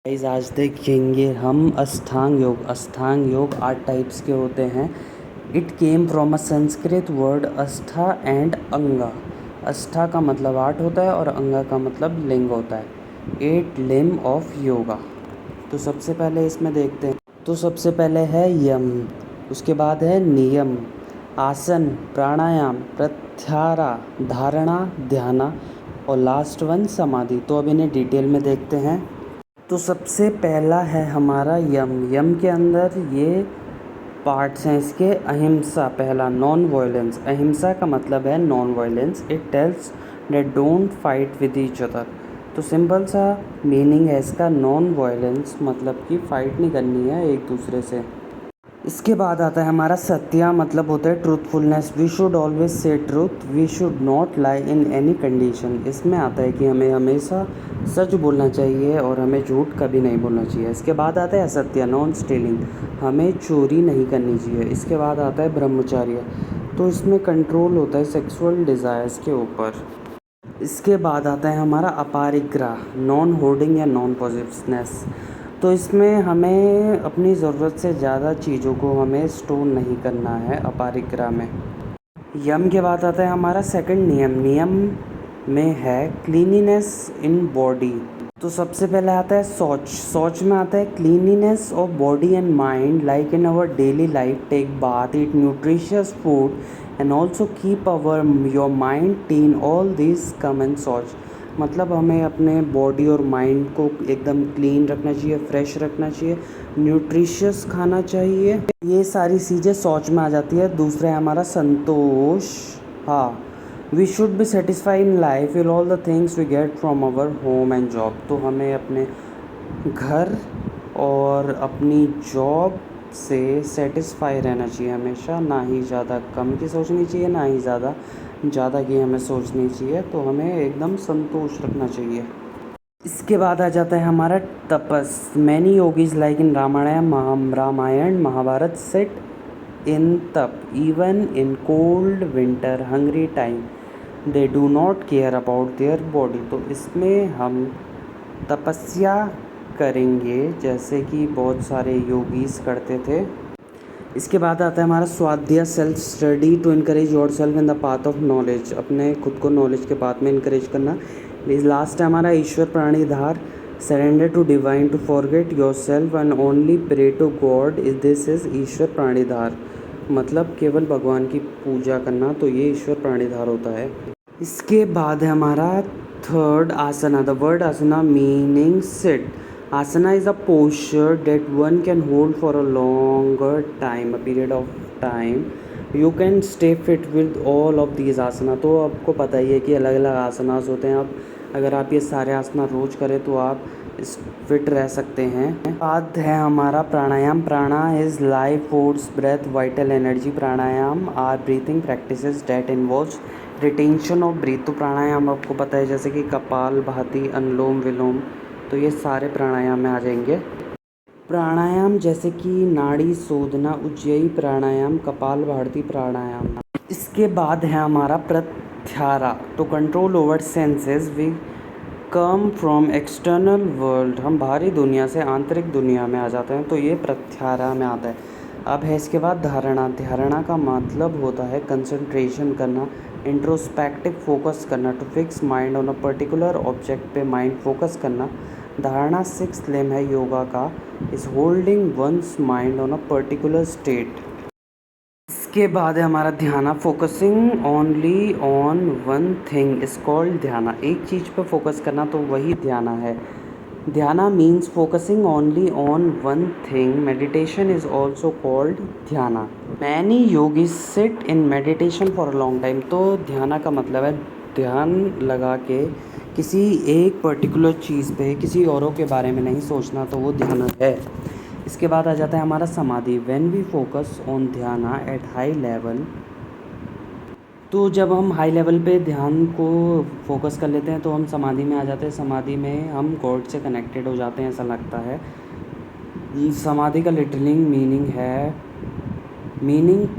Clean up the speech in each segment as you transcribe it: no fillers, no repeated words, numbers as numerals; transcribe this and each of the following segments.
Guys आज देखेंगे हम अष्टांग योग 8 टाइप्स के होते हैं। It came from a Sanskrit word अष्टा एंड अंगा। अष्टा का मतलब 8 होता है और अंगा का मतलब लिंग होता है। 8 लिम्ब ऑफ योगा। तो सबसे पहले इसमें देखते हैं। तो सबसे पहले है यम, उसके बाद है नियम, आसन, प्राणायाम, प्रत्याहार, धारणा, ध्यान और लास्ट वन समाधि। तो अब इन्हें डिटेल में देखते हैं। तो सबसे पहला है हमारा यम। यम के अंदर ये पार्ट्स हैं इसके। अहिंसा पहला, नॉन वायलेंस। अहिंसा का मतलब है non violence. It tells that don't fight with each other. तो सिंपल सा मीनिंग है इसका, नॉन वायलेंस मतलब कि फ़ाइट नहीं करनी है एक दूसरे से। इसके बाद आता है हमारा सत्या, मतलब होता है truthfulness. We should always say truth, we should not lie in any condition. इसमें आता है कि हमें हमेशा सच बोलना चाहिए और हमें झूठ कभी नहीं बोलना चाहिए। इसके बाद आता है असत्य, नॉन स्टीलिंग, हमें चोरी नहीं करनी चाहिए। इसके बाद आता है ब्रह्मचर्य, तो इसमें कंट्रोल होता है सेक्सुअल डिज़ायर्स के ऊपर। इसके बाद आता है हमारा अपरिग्रह, नॉन होर्डिंग या नॉन पॉसेसिवनेस। तो इसमें हमें अपनी ज़रूरत से ज़्यादा चीज़ों को हमें स्टोर नहीं करना है अपरिग्रह में। यम के बाद आता है हमारा सेकंड नियम। नियम में है क्लीनिनेस इन बॉडी। तो सबसे पहले आता है शौच। शौच में आता है cleanliness of body and mind, like in our daily life, take bath, eat nutritious food and also keep our your mind clean, all this come in शौच। मतलब हमें अपने बॉडी और माइंड को एकदम क्लीन रखना चाहिए, फ्रेश रखना चाहिए, न्यूट्रिशियस खाना चाहिए। ये सारी चीज़ें शौच में आ जाती है। दूसरा है हमारा संतोष। हाँ, we should be satisfied in life will all the things we get from our home and job. तो हमें अपने घर और अपनी जॉब से सेटिस्फाई रहना चाहिए हमेशा, ना ही ज़्यादा कम की सोचनी चाहिए, ना ही ज़्यादा की हमें सोचनी चाहिए। तो हमें एकदम संतोष रखना चाहिए। इसके बाद आ जाता है हमारा तपस। Many yogis like in Ramayana Mahabharata set in तप, even in cold winter hungry time they do not care about their body. तो इसमें हम तपस्या करेंगे जैसे कि बहुत सारे योगीज करते थे। इसके बाद आता है हमारा स्वाध्याय, self study to encourage your self in the path of knowledge, अपने खुद को नॉलेज के पाथ में इनकरेज करना। लास्ट है हमारा ईश्वर प्राणीधार, surrender to divine, to forget yourself and only pray to God, this is ईश्वर प्राणीधार। मतलब केवल भगवान की पूजा करना, तो ये ईश्वर प्राणीधार होता है। इसके बाद है हमारा थर्ड आसना। द वर्ड आसना meaning sit. Asana is a posture that one can hold for a longer time, a period of time. You can stay fit with all of these asana. तो आपको पता ही है कि अलग अलग आसनास होते हैं। आप अगर आप ये सारे आसना रोज करें तो आप इस फिट रह सकते हैं। बाद है हमारा प्राणायाम। प्राणा is life force, breath, vital energy. प्राणायाम are breathing practices that involves retention of breath. तो प्राणायाम आपको पता है जैसे कि कपाल भाती, अनुलोम विलोम, तो ये सारे प्राणायाम में आ जाएंगे। प्राणायाम जैसे कि नाड़ी शोधना, उज्जयी प्राणायाम, कपाल भारती प्राणायाम। इसके बाद है हमारा प्रत्याहार। तो control over senses, we come from external world, हम बाहरी दुनिया से आंतरिक दुनिया में आ जाते हैं। तो ये प्रत्याहार में आता है। अब है इसके बाद धारणा। धारणा का मतलब होता है कंसंट्रेशन करना, इंट्रोस्पेक्टिव फोकस करना, to fix mind on a particular object पे माइंड फोकस करना। धारणा 6th लिम्ब है योगा का, is holding once mind on a particular state. इसके बाद है हमारा ध्यान। Focusing only on one thing is called ध्यान। एक चीज़ पर फोकस करना तो वही ध्यान है। ध्यान means focusing only on one thing. Meditation is also called ध्यान। Many yogis sit in meditation for a long time. तो ध्यान का मतलब है ध्यान लगा के किसी एक पर्टिकुलर चीज़ पे, किसी औरों के बारे में नहीं सोचना, तो वो ध्यान है। इसके बाद आ जाता है हमारा समाधि। व्हेन वी फोकस ऑन ध्यान एट हाई लेवल। तो जब हम हाई लेवल पे ध्यान को फोकस कर लेते हैं तो हम समाधि में आ जाते हैं। समाधि में हम गॉड से कनेक्टेड हो जाते हैं, ऐसा लगता है। समाधि का लिटरली मीनिंग है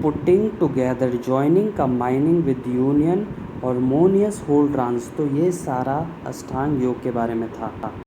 putting together, joining, combining with union, harmonious whole trance. तो ये सारा अष्टांग योग के बारे में था।